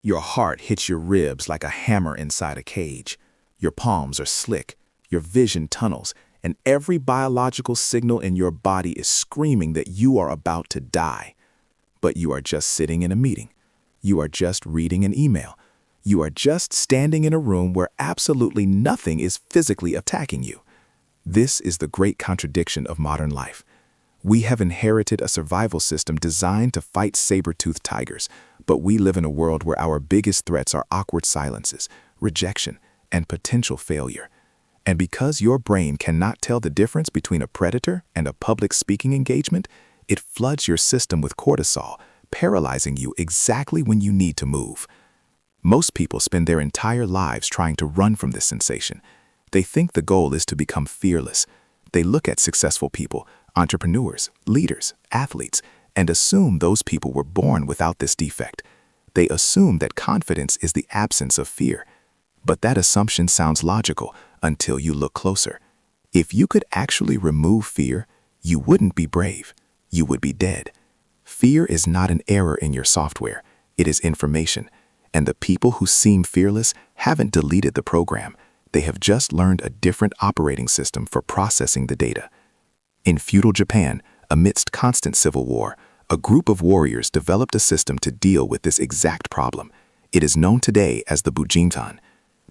Your heart hits your ribs like a hammer inside a cage. Your palms are slick, your vision tunnels, and every biological signal in your body is screaming that you are about to die. But you are just sitting in a meeting. You are just reading an email. You are just standing in a room where absolutely nothing is physically attacking you. This is the great contradiction of modern life. We have inherited a survival system designed to fight saber-toothed tigers, but we live in a world where our biggest threats are awkward silences, rejection, and potential failure. And because your brain cannot tell the difference between a predator and a public speaking engagement, it floods your system with cortisol, paralyzing you exactly when you need to move. Most people spend their entire lives trying to run from this sensation. They think the goal is to become fearless. They look at successful people, entrepreneurs, leaders, athletes, and assume those people were born without this defect. They assume that confidence is the absence of fear. But that assumption sounds logical until you look closer. If you could actually remove fear, you wouldn't be brave. You would be dead. Fear is not an error in your software. It is information. And the people who seem fearless haven't deleted the program. They have just learned a different operating system for processing the data. In feudal Japan, amidst constant civil war, a group of warriors developed a system to deal with this exact problem. It is known today as the Bujinkan.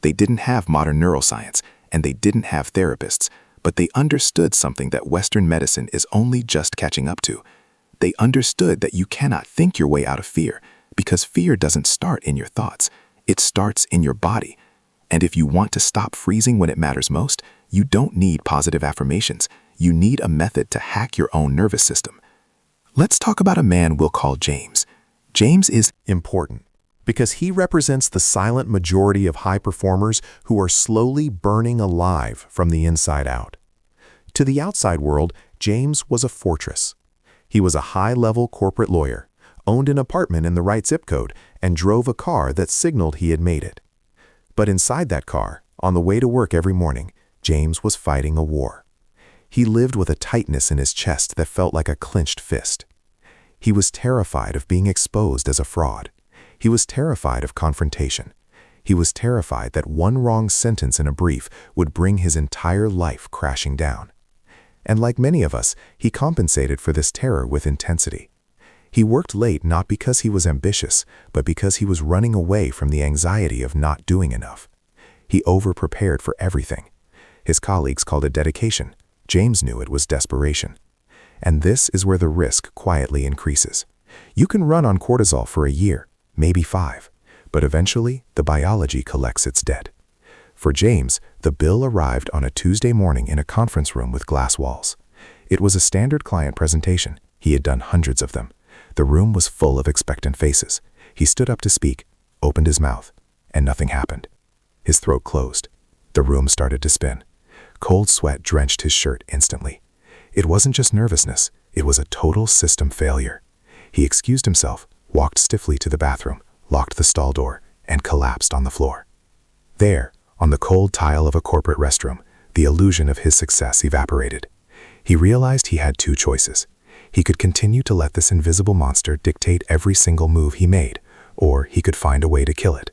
They didn't have modern neuroscience, and they didn't have therapists, but they understood something that Western medicine is only just catching up to. They understood that you cannot think your way out of fear, because fear doesn't start in your thoughts. It starts in your body. And if you want to stop freezing when it matters most, you don't need positive affirmations. You need a method to hack your own nervous system. Let's talk about a man we'll call James. James is important because he represents the silent majority of high performers who are slowly burning alive from the inside out. To the outside world, James was a fortress. He was a high-level corporate lawyer, owned an apartment in the right zip code, and drove a car that signaled he had made it. But inside that car, on the way to work every morning, James was fighting a war. He lived with a tightness in his chest that felt like a clenched fist. He was terrified of being exposed as a fraud. He was terrified of confrontation. He was terrified that one wrong sentence in a brief would bring his entire life crashing down. And like many of us, he compensated for this terror with intensity. He worked late not because he was ambitious, but because he was running away from the anxiety of not doing enough. He over-prepared for everything. His colleagues called it dedication. James knew it was desperation. And this is where the risk quietly increases. You can run on cortisol for a year, maybe 5, but eventually the biology collects its debt. For James, the bill arrived on a Tuesday morning in a conference room with glass walls. It was a standard client presentation. He had done hundreds of them. The room was full of expectant faces. He stood up to speak, opened his mouth, and nothing happened. His throat closed. The room started to spin. Cold sweat drenched his shirt instantly. It wasn't just nervousness, it was a total system failure. He excused himself, walked stiffly to the bathroom, locked the stall door, and collapsed on the floor. There, on the cold tile of a corporate restroom, the illusion of his success evaporated. He realized he had 2 choices. He could continue to let this invisible monster dictate every single move he made, or he could find a way to kill it.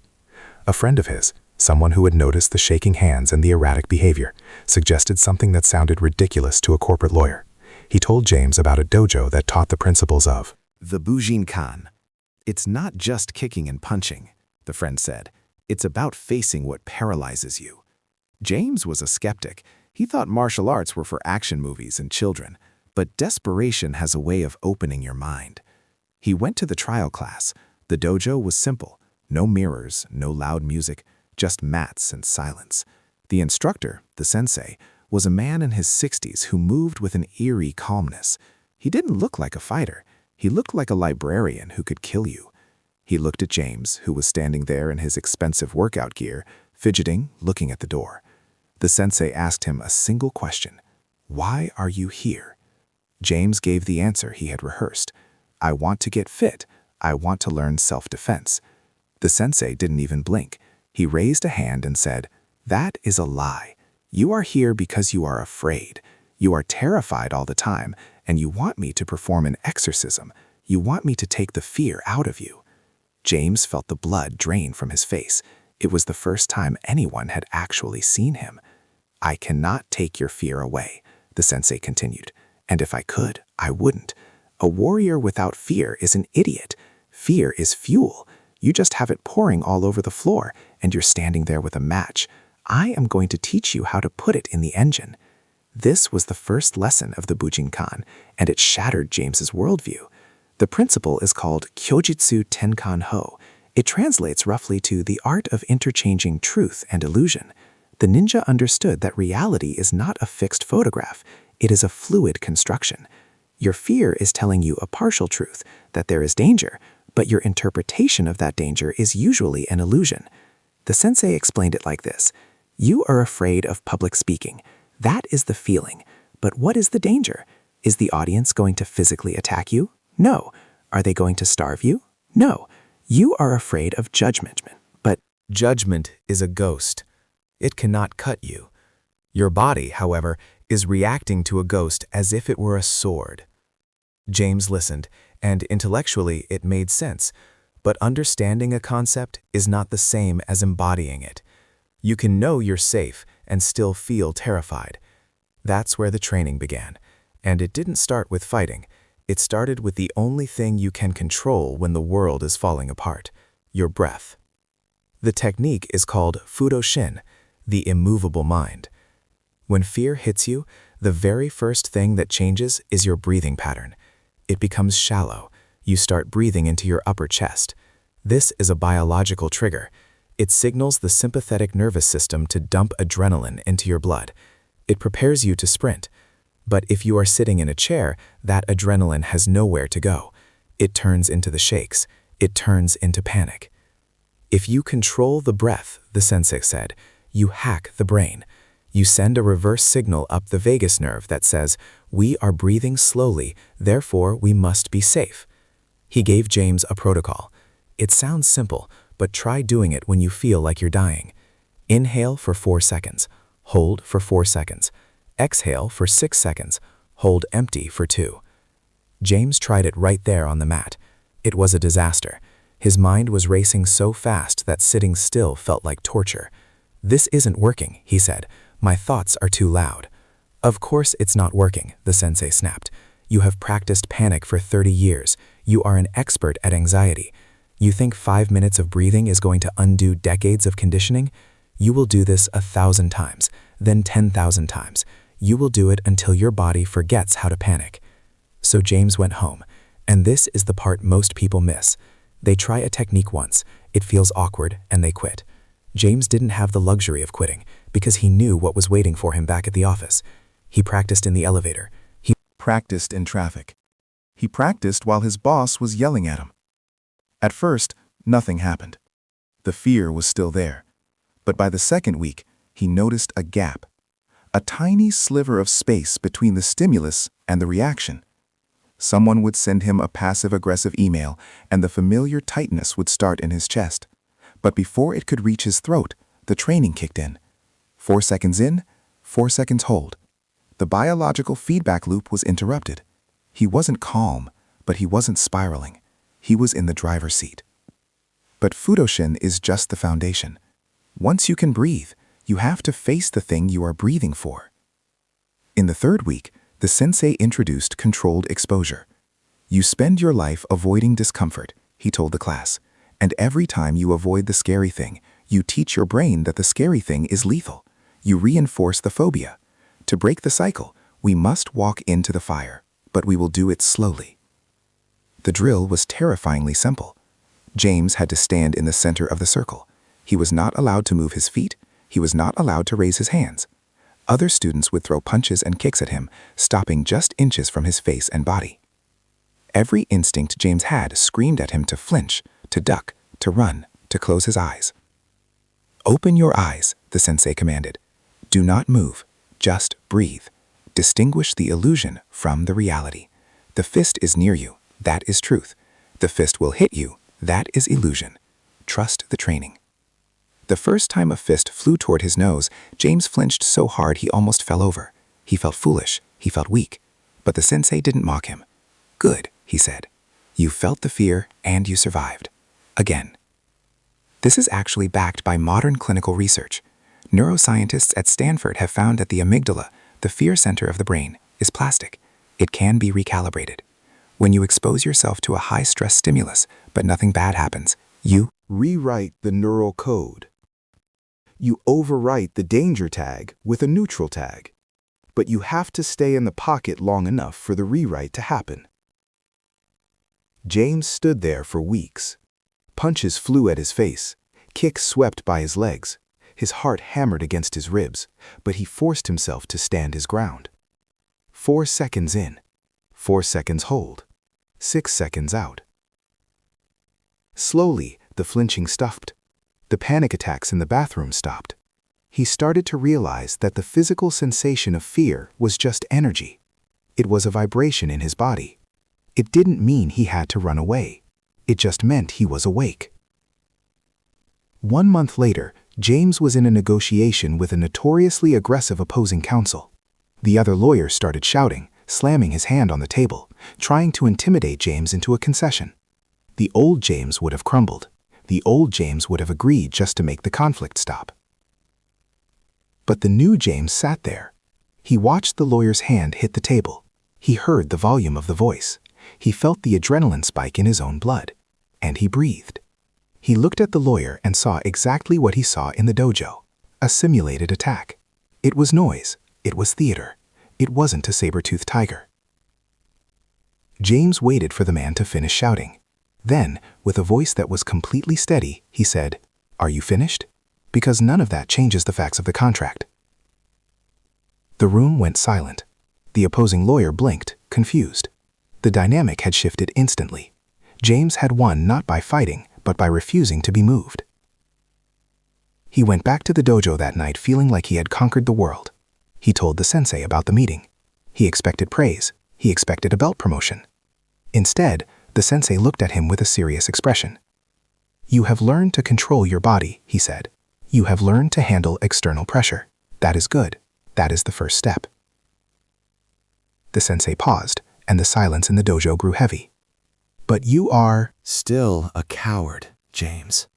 A friend of his, someone who had noticed the shaking hands and the erratic behavior, suggested something that sounded ridiculous to a corporate lawyer. He told James about a dojo that taught the principles of the Bujinkan. It's not just kicking and punching, the friend said. It's about facing what paralyzes you. James was a skeptic. He thought martial arts were for action movies and children. But desperation has a way of opening your mind. He went to the trial class. The dojo was simple. No mirrors, no loud music, just mats and silence. The instructor, the sensei, was a man in his 60s who moved with an eerie calmness. He didn't look like a fighter. He looked like a librarian who could kill you. He looked at James, who was standing there in his expensive workout gear, fidgeting, looking at the door. The sensei asked him a single question. "Why are you here?" James gave the answer he had rehearsed. "I want to get fit. I want to learn self-defense." The sensei didn't even blink. He raised a hand and said, "That is a lie. You are here because you are afraid. You are terrified all the time, and you want me to perform an exorcism. You want me to take the fear out of you." James felt the blood drain from his face. It was the first time anyone had actually seen him. "I cannot take your fear away," the sensei continued. "And if I could, I wouldn't. A warrior without fear is an idiot. Fear is fuel. You just have it pouring all over the floor, and you're standing there with a match. I am going to teach you how to put it in the engine." This was the first lesson of the Bujinkan, and it shattered James's worldview. The principle is called Kyojitsu Tenkan Ho. It translates roughly to the art of interchanging truth and illusion. The ninja understood that reality is not a fixed photograph. It is a fluid construction. Your fear is telling you a partial truth, that there is danger, but your interpretation of that danger is usually an illusion. The sensei explained it like this: "You are afraid of public speaking. That is the feeling. But what is the danger? Is the audience going to physically attack you? No. Are they going to starve you? No. You are afraid of judgment, but Judgment is a ghost. It cannot cut you. Your body, however, is reacting to a ghost as if it were a sword." James listened, and intellectually it made sense, but understanding a concept is not the same as embodying it. You can know you're safe and still feel terrified. That's where the training began, and it didn't start with fighting. It started with the only thing you can control when the world is falling apart: your breath. The technique is called Fudoshin, the immovable mind. When fear hits you, the very first thing that changes is your breathing pattern. It becomes shallow. You start breathing into your upper chest. This is a biological trigger. It signals the sympathetic nervous system to dump adrenaline into your blood. It prepares you to sprint. But if you are sitting in a chair, that adrenaline has nowhere to go. It turns into the shakes. It turns into panic. If you control the breath, the sensei said, you hack the brain. You send a reverse signal up the vagus nerve that says, "We are breathing slowly, therefore we must be safe." He gave James a protocol. It sounds simple, but try doing it when you feel like you're dying. Inhale for 4 seconds. Hold for 4 seconds. Exhale for 6 seconds. Hold empty for 2. James tried it right there on the mat. It was a disaster. His mind was racing so fast that sitting still felt like torture. "This isn't working," he said. "My thoughts are too loud." "Of course it's not working," the sensei snapped. "You have practiced panic for 30 years. You are an expert at anxiety. You think 5 minutes of breathing is going to undo decades of conditioning? You will do this 1,000 times, then 10,000 times. You will do it until your body forgets how to panic." So James went home, and this is the part most people miss. They try a technique once, it feels awkward, and they quit. James didn't have the luxury of quitting because he knew what was waiting for him back at the office. He practiced in the elevator. He practiced in traffic. He practiced while his boss was yelling at him. At first, nothing happened. The fear was still there. But by the second week, he noticed a gap. A tiny sliver of space between the stimulus and the reaction. Someone would send him a passive-aggressive email, and the familiar tightness would start in his chest. But before it could reach his throat, the training kicked in. 4 seconds in, 4 seconds hold. The biological feedback loop was interrupted. He wasn't calm, but he wasn't spiraling. He was in the driver's seat. But Fudoshin is just the foundation. Once you can breathe, you have to face the thing you are breathing for. In the third week, the sensei introduced controlled exposure. You spend your life avoiding discomfort, he told the class, and every time you avoid the scary thing, you teach your brain that the scary thing is lethal. You reinforce the phobia. To break the cycle, we must walk into the fire, but we will do it slowly. The drill was terrifyingly simple. James had to stand in the center of the circle. He was not allowed to move his feet. He was not allowed to raise his hands. Other students would throw punches and kicks at him, stopping just inches from his face and body. Every instinct James had screamed at him to flinch, to duck, to run, to close his eyes. "Open your eyes," the sensei commanded. "Do not move, just breathe. Distinguish the illusion from the reality. The fist is near you, that is truth. The fist will hit you, that is illusion. Trust the training." The first time a fist flew toward his nose, James flinched so hard he almost fell over. He felt foolish, he felt weak. But the sensei didn't mock him. "Good," he said. "You felt the fear and you survived. Again. This is actually backed by modern clinical research. Neuroscientists at Stanford have found that the amygdala, the fear center of the brain, is plastic. It can be recalibrated. When you expose yourself to a high-stress stimulus, but nothing bad happens, you Rewrite the neural code. You overwrite the danger tag with a neutral tag. But you have to stay in the pocket long enough for the rewrite to happen. James stood there for weeks. Punches flew at his face. Kicks swept by his legs. His heart hammered against his ribs, but he forced himself to stand his ground. 4 seconds in. 4 seconds hold. 6 seconds out. Slowly, the flinching stopped. The panic attacks in the bathroom stopped. He started to realize that the physical sensation of fear was just energy. It was a vibration in his body. It didn't mean he had to run away. It just meant he was awake. 1 month later, James was in a negotiation with a notoriously aggressive opposing counsel. The other lawyers started shouting, slamming his hand on the table, trying to intimidate James into a concession. The old James would have crumbled. The old James would have agreed just to make the conflict stop. But the new James sat there. He watched the lawyer's hand hit the table. He heard the volume of the voice. He felt the adrenaline spike in his own blood. And he breathed. He looked at the lawyer and saw exactly what he saw in the dojo. A simulated attack. It was noise. It was theater. It wasn't a saber-toothed tiger. James waited for the man to finish shouting. Then, with a voice that was completely steady, he said, "Are you finished? Because none of that changes the facts of the contract." The room went silent. The opposing lawyer blinked, confused. The dynamic had shifted instantly. James had won not by fighting, but by refusing to be moved. He went back to the dojo that night feeling like he had conquered the world. He told the sensei about the meeting. He expected praise. He expected a belt promotion. Instead, the sensei looked at him with a serious expression. "You have learned to control your body," he said. "You have learned to handle external pressure. That is good. That is the first step." The sensei paused, and the silence in the dojo grew heavy. "But you are Still a coward, James."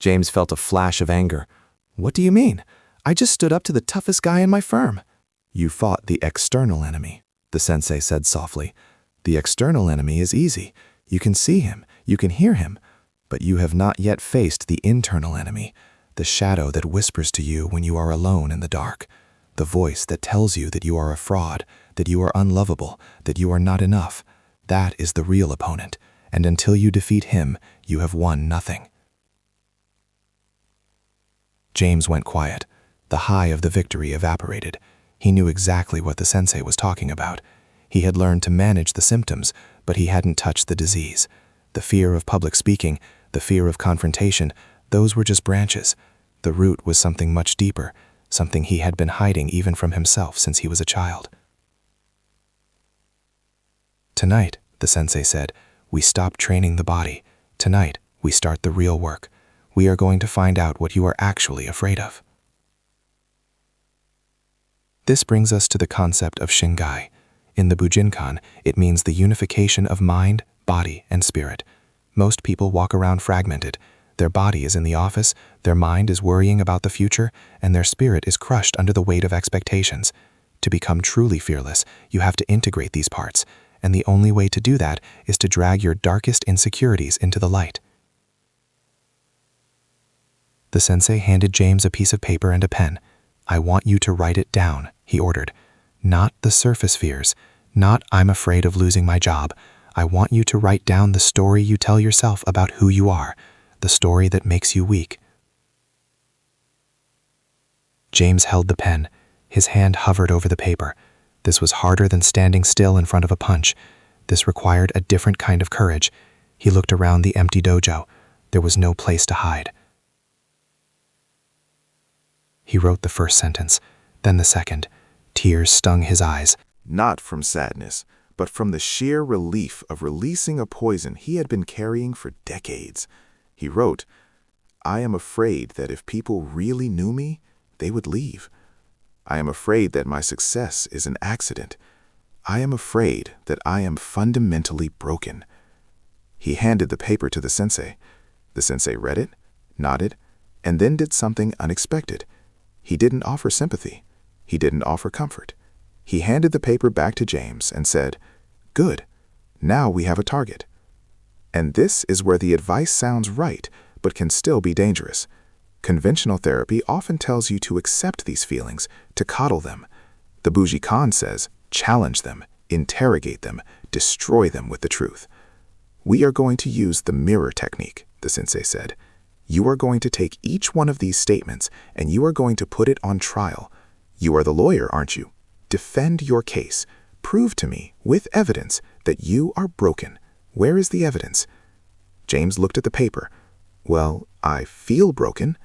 James felt a flash of anger. "What do you mean? I just stood up to the toughest guy in my firm." "You fought the external enemy," the sensei said softly. "The external enemy is easy. You can see him, you can hear him, but you have not yet faced the internal enemy, the shadow that whispers to you when you are alone in the dark, the voice that tells you that you are a fraud, that you are unlovable, that you are not enough. That is the real opponent, and until you defeat him, you have won nothing." James went quiet. The high of the victory evaporated. He knew exactly what the sensei was talking about. He had learned to manage the symptoms, but he hadn't touched the disease. The fear of public speaking, the fear of confrontation, those were just branches. The root was something much deeper, something he had been hiding even from himself since he was a child. "Tonight," the sensei said, "we stop training the body. Tonight, we start the real work. We are going to find out what you are actually afraid of." This brings us to the concept of Shingai. In the Bujinkan, it means the unification of mind, body, and spirit. Most people walk around fragmented. Their body is in the office, their mind is worrying about the future, and their spirit is crushed under the weight of expectations. To become truly fearless, you have to integrate these parts, and the only way to do that is to drag your darkest insecurities into the light. The sensei handed James a piece of paper and a pen. "I want you to write it down," he ordered. "Not the surface fears, not I'm afraid of losing my job. I want you to write down the story you tell yourself about who you are, the story that makes you weak." James held the pen. His hand hovered over the paper. This was harder than standing still in front of a punch. This required a different kind of courage. He looked around the empty dojo. There was no place to hide. He wrote the first sentence, then the second. Tears stung his eyes. Not from sadness, but from the sheer relief of releasing a poison he had been carrying for decades. He wrote, "I am afraid that if people really knew me, they would leave. I am afraid that my success is an accident. I am afraid that I am fundamentally broken." He handed the paper to the sensei. The sensei read it, nodded, and then did something unexpected. He didn't offer sympathy. He didn't offer comfort. He handed the paper back to James and said, "Good. Now we have a target." And this is where the advice sounds right, but can still be dangerous. Conventional therapy often tells you to accept these feelings, to coddle them. The Bujinkan says, challenge them, interrogate them, destroy them with the truth. "We are going to use the mirror technique," the sensei said. "You are going to take each one of these statements and you are going to put it on trial. You are the lawyer, aren't you? Defend your case. Prove to me, with evidence, that you are broken. Where is the evidence?" James looked at the paper. "Well, I feel broken."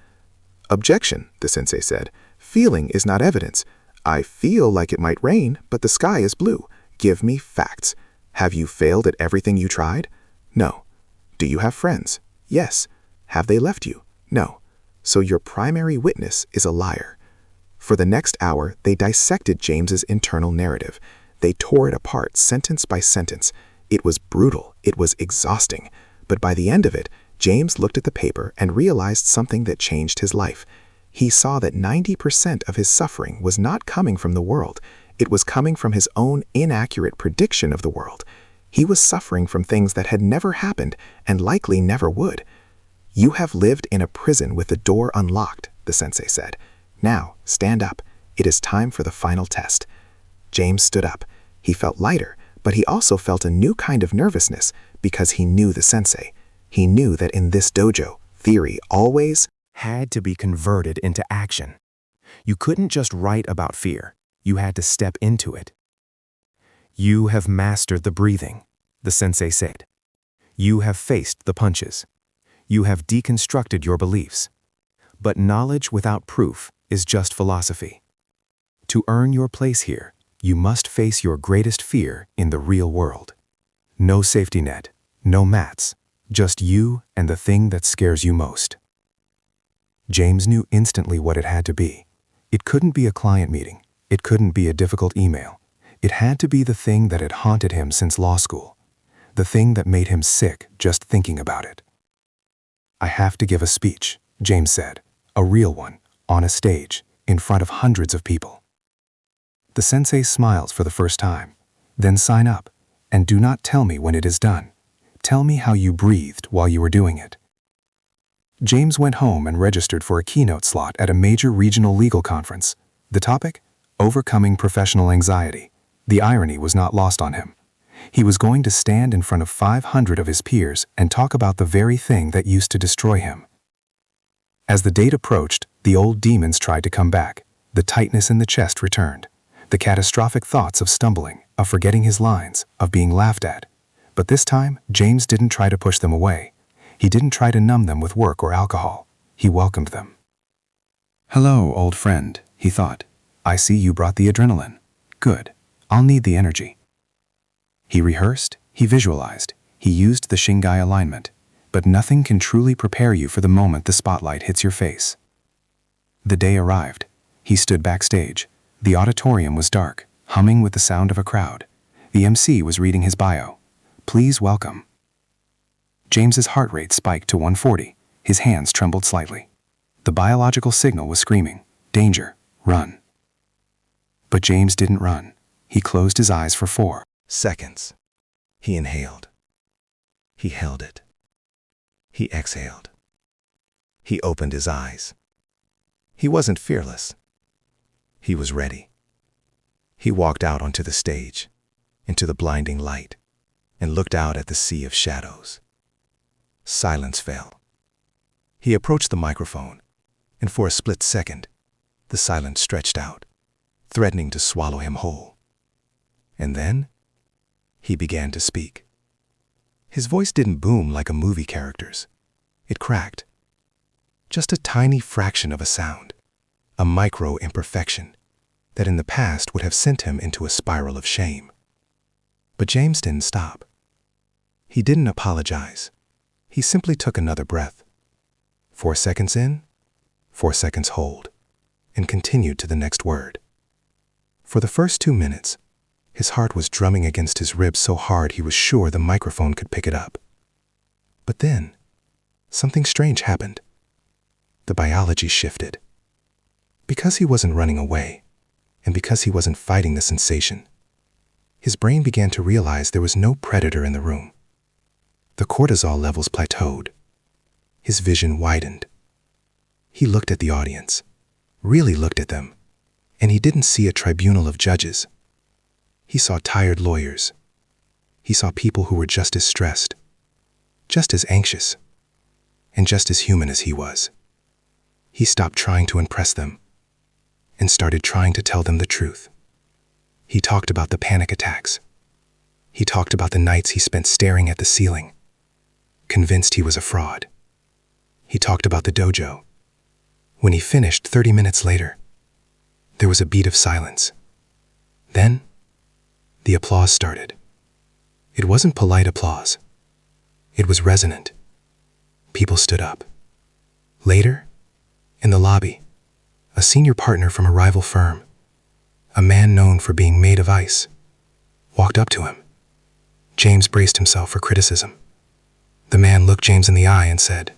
"Objection," the sensei said. "Feeling is not evidence. I feel like it might rain, but the sky is blue. Give me facts. Have you failed at everything you tried? No. Do you have friends? Yes. Have they left you? No. So your primary witness is a liar." For the next hour, they dissected James's internal narrative. They tore it apart sentence by sentence. It was brutal. It was exhausting. But by the end of it, James looked at the paper and realized something that changed his life. He saw that 90% of his suffering was not coming from the world. It was coming from his own inaccurate prediction of the world. He was suffering from things that had never happened and likely never would. "You have lived in a prison with the door unlocked," the sensei said. "Now, stand up. It is time for the final test." James stood up. He felt lighter, but he also felt a new kind of nervousness because he knew the sensei. He knew that in this dojo, theory always had to be converted into action. You couldn't just write about fear. You had to step into it. "You have mastered the breathing," the sensei said. "You have faced the punches. You have deconstructed your beliefs. But knowledge without proof is just philosophy. To earn your place here, you must face your greatest fear in the real world. No safety net, no mats, just you and the thing that scares you most." James knew instantly what it had to be. It couldn't be a client meeting. It couldn't be a difficult email. It had to be the thing that had haunted him since law school. The thing that made him sick just thinking about it. "I have to give a speech," James said. "A real one, on a stage, in front of hundreds of people." The sensei smiles for the first time. "Then sign up, and do not tell me when it is done. Tell me how you breathed while you were doing it." James went home and registered for a keynote slot at a major regional legal conference. The topic? Overcoming professional anxiety. The irony was not lost on him. He was going to stand in front of 500 of his peers and talk about the very thing that used to destroy him. As the date approached, the old demons tried to come back. The tightness in the chest returned. The catastrophic thoughts of stumbling, of forgetting his lines, of being laughed at. But this time, James didn't try to push them away. He didn't try to numb them with work or alcohol. He welcomed them. "Hello, old friend," he thought. "I see you brought the adrenaline. Good. I'll need the energy." He rehearsed, he visualized, he used the Shingai alignment, but nothing can truly prepare you for the moment the spotlight hits your face. The day arrived. He stood backstage. The auditorium was dark, humming with the sound of a crowd. The MC was reading his bio. "Please welcome." James's heart rate spiked to 140. His hands trembled slightly. The biological signal was screaming, "Danger, run." But James didn't run. He closed his eyes for 4 seconds. He inhaled. He held it. He exhaled. He opened his eyes. He wasn't fearless. He was ready. He walked out onto the stage, into the blinding light, and looked out at the sea of shadows. Silence fell. He approached the microphone, and for a split second, the silence stretched out, threatening to swallow him whole. And then, he began to speak. His voice didn't boom like a movie character's. It cracked. Just a tiny fraction of a sound, a micro-imperfection that in the past would have sent him into a spiral of shame. But James didn't stop. He didn't apologize. He simply took another breath. 4 seconds in, 4 seconds hold, and continued to the next word. For the first 2 minutes, his heart was drumming against his ribs so hard he was sure the microphone could pick it up. But then, something strange happened. The biology shifted. Because he wasn't running away, and because he wasn't fighting the sensation, his brain began to realize there was no predator in the room. The cortisol levels plateaued. His vision widened. He looked at the audience, really looked at them, and he didn't see a tribunal of judges. He saw tired lawyers. He saw people who were just as stressed, just as anxious, and just as human as he was. He stopped trying to impress them and started trying to tell them the truth. He talked about the panic attacks. He talked about the nights he spent staring at the ceiling, convinced he was a fraud. He talked about the dojo. When he finished 30 minutes later, there was a beat of silence. Then, the applause started. It wasn't polite applause. It was resonant. People stood up. Later, in the lobby, a senior partner from a rival firm, a man known for being made of ice, walked up to him. James braced himself for criticism. The man looked James in the eye and said,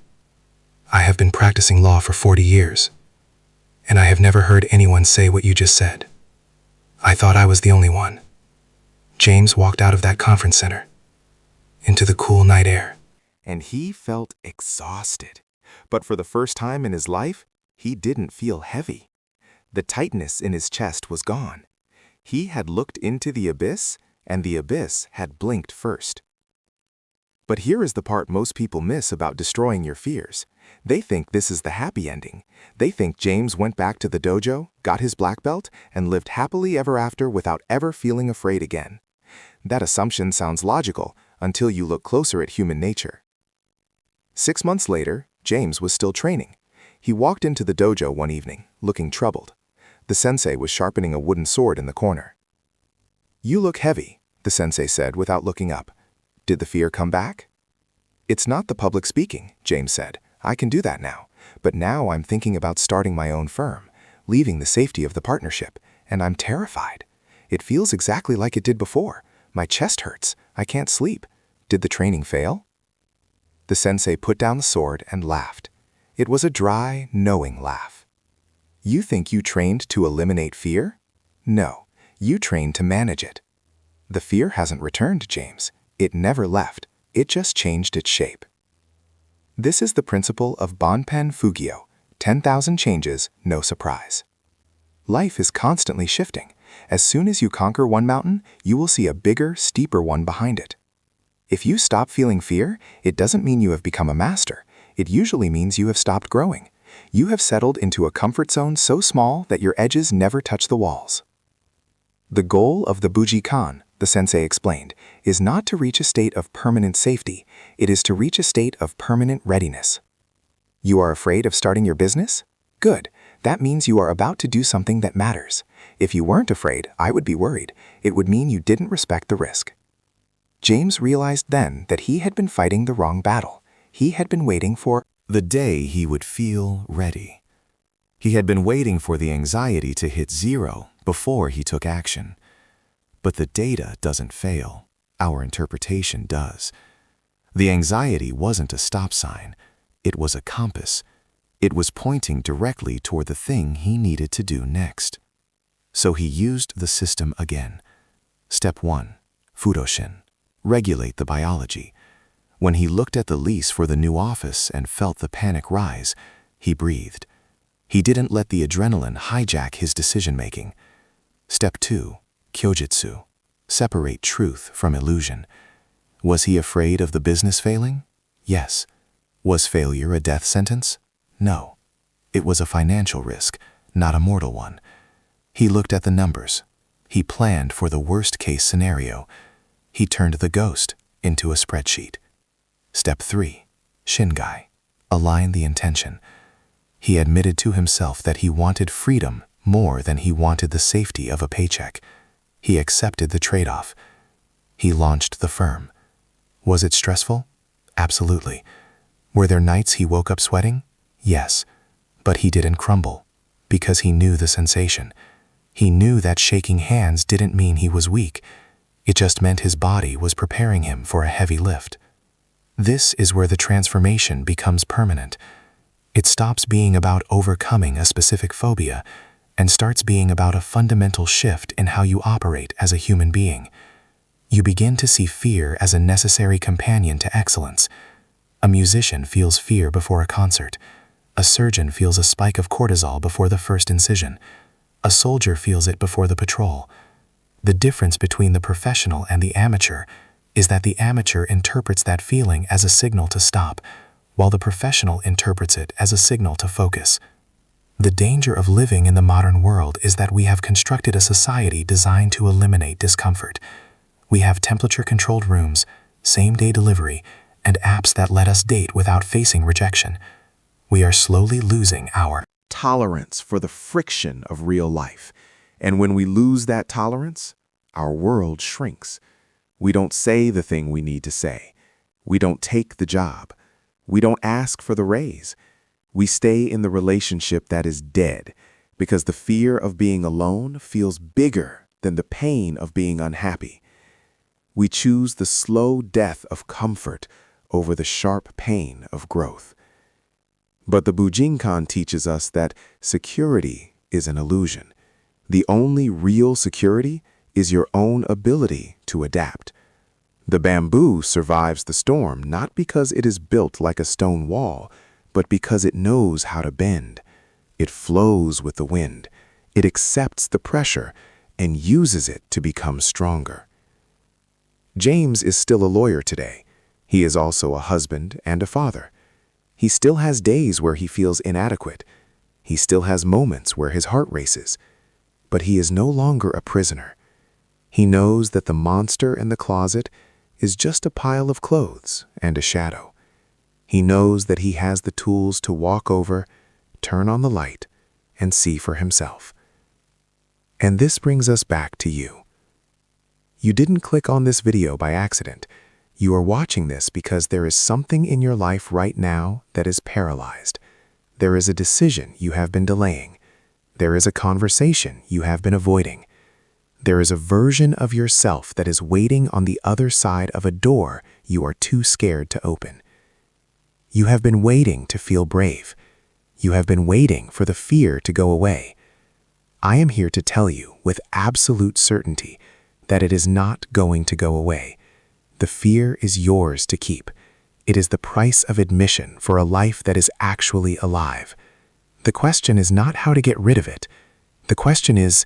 "I have been practicing law for 40 years, and I have never heard anyone say what you just said. I thought I was the only one." James walked out of that conference center, into the cool night air. And he felt exhausted. But for the first time in his life, he didn't feel heavy. The tightness in his chest was gone. He had looked into the abyss, and the abyss had blinked first. But here is the part most people miss about destroying your fears. They think this is the happy ending. They think James went back to the dojo, got his black belt, and lived happily ever after without ever feeling afraid again. That assumption sounds logical until you look closer at human nature. 6 months later, James was still training. He walked into the dojo one evening, looking troubled. The sensei was sharpening a wooden sword in the corner. "You look heavy," the sensei said without looking up. "Did the fear come back?" "It's not the public speaking," James said. "I can do that now. But now I'm thinking about starting my own firm, leaving the safety of the partnership, and I'm terrified. It feels exactly like it did before. My chest hurts. I can't sleep. Did the training fail?" The sensei put down the sword and laughed. It was a dry, knowing laugh. "You think you trained to eliminate fear? No, you trained to manage it. The fear hasn't returned, James. It never left. It just changed its shape." This is the principle of Bonpen Fugio, 10,000 changes, no surprise. Life is constantly shifting. As soon as you conquer one mountain, you will see a bigger, steeper one behind it. If you stop feeling fear, it doesn't mean you have become a master. It usually means you have stopped growing. You have settled into a comfort zone so small that your edges never touch the walls. The goal of the Bujinkan, the sensei explained, is not to reach a state of permanent safety. It is to reach a state of permanent readiness. You are afraid of starting your business? Good. That means you are about to do something that matters. If you weren't afraid, I would be worried. It would mean you didn't respect the risk. James realized then that he had been fighting the wrong battle. He had been waiting for the day he would feel ready. He had been waiting for the anxiety to hit zero before he took action. But the data doesn't fail. Our interpretation does. The anxiety wasn't a stop sign. It was a compass. It was pointing directly toward the thing he needed to do next. So he used the system again. Step 1. Fudoshin. Regulate the biology. When he looked at the lease for the new office and felt the panic rise, he breathed. He didn't let the adrenaline hijack his decision-making. Step 2. Kyojitsu. Separate truth from illusion. Was he afraid of the business failing? Yes. Was failure a death sentence? No. It was a financial risk, not a mortal one. He looked at the numbers. He planned for the worst-case scenario. He turned the ghost into a spreadsheet. Step 3. Shingai. Align the intention. He admitted to himself that he wanted freedom more than he wanted the safety of a paycheck. He accepted the trade-off. He launched the firm. Was it stressful? Absolutely. Were there nights he woke up sweating? Yes. But he didn't crumble, because he knew the sensation. He knew that shaking hands didn't mean he was weak. It just meant his body was preparing him for a heavy lift. This is where the transformation becomes permanent. It stops being about overcoming a specific phobia and starts being about a fundamental shift in how you operate as a human being. You begin to see fear as a necessary companion to excellence. A musician feels fear before a concert. A surgeon feels a spike of cortisol before the first incision. A soldier feels it before the patrol. The difference between the professional and the amateur is that the amateur interprets that feeling as a signal to stop, while the professional interprets it as a signal to focus. The danger of living in the modern world is that we have constructed a society designed to eliminate discomfort. We have temperature-controlled rooms, same-day delivery, and apps that let us date without facing rejection. We are slowly losing our tolerance for the friction of real life. And when we lose that tolerance, our world shrinks. We don't say the thing we need to say. We don't take the job. We don't ask for the raise. We stay in the relationship that is dead because the fear of being alone feels bigger than the pain of being unhappy. We choose the slow death of comfort over the sharp pain of growth. But the Bujinkan teaches us that security is an illusion. The only real security is your own ability to adapt. The bamboo survives the storm not because it is built like a stone wall, but because it knows how to bend. It flows with the wind. It accepts the pressure and uses it to become stronger. James is still a lawyer today. He is also a husband and a father. He still has days where he feels inadequate. He still has moments where his heart races. But he is no longer a prisoner. He knows that the monster in the closet is just a pile of clothes and a shadow. He knows that he has the tools to walk over, turn on the light, and see for himself. And this brings us back to you. You didn't click on this video by accident. You are watching this because there is something in your life right now that is paralyzed. There is a decision you have been delaying. There is a conversation you have been avoiding. There is a version of yourself that is waiting on the other side of a door you are too scared to open. You have been waiting to feel brave. You have been waiting for the fear to go away. I am here to tell you with absolute certainty that it is not going to go away. The fear is yours to keep. It is the price of admission for a life that is actually alive. The question is not how to get rid of it. The question is,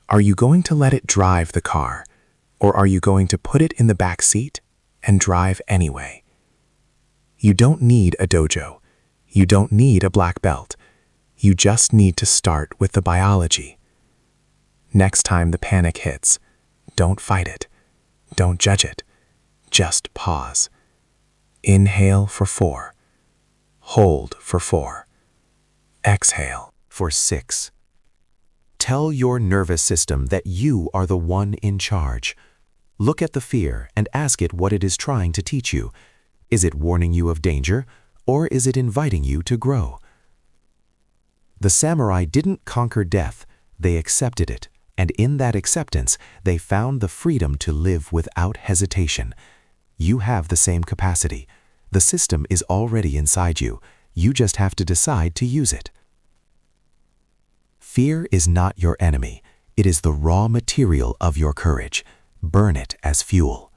are you going to let it drive the car, or are you going to put it in the back seat and drive anyway? You don't need a dojo. You don't need a black belt. You just need to start with the biology. Next time the panic hits, don't fight it. Don't judge it. Just pause. Inhale for 4. Hold for 4. Exhale for 6. Tell your nervous system that you are the one in charge. Look at the fear and ask it what it is trying to teach you. Is it warning you of danger, or is it inviting you to grow? The samurai didn't conquer death, they accepted it, and in that acceptance, they found the freedom to live without hesitation. You have the same capacity. The system is already inside you. You just have to decide to use it. Fear is not your enemy. It is the raw material of your courage. Burn it as fuel.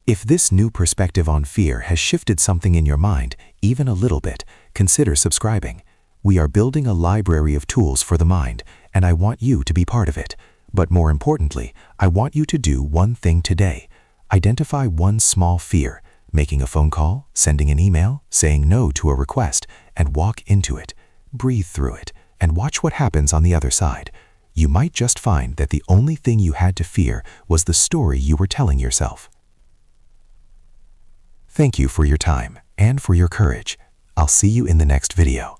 If this new perspective on fear has shifted something in your mind, even a little bit, consider subscribing. We are building a library of tools for the mind, and I want you to be part of it. But more importantly, I want you to do one thing today. Identify one small fear, making a phone call, sending an email, saying no to a request, and walk into it. Breathe through it, and watch what happens on the other side. You might just find that the only thing you had to fear was the story you were telling yourself. Thank you for your time and for your courage. I'll see you in the next video.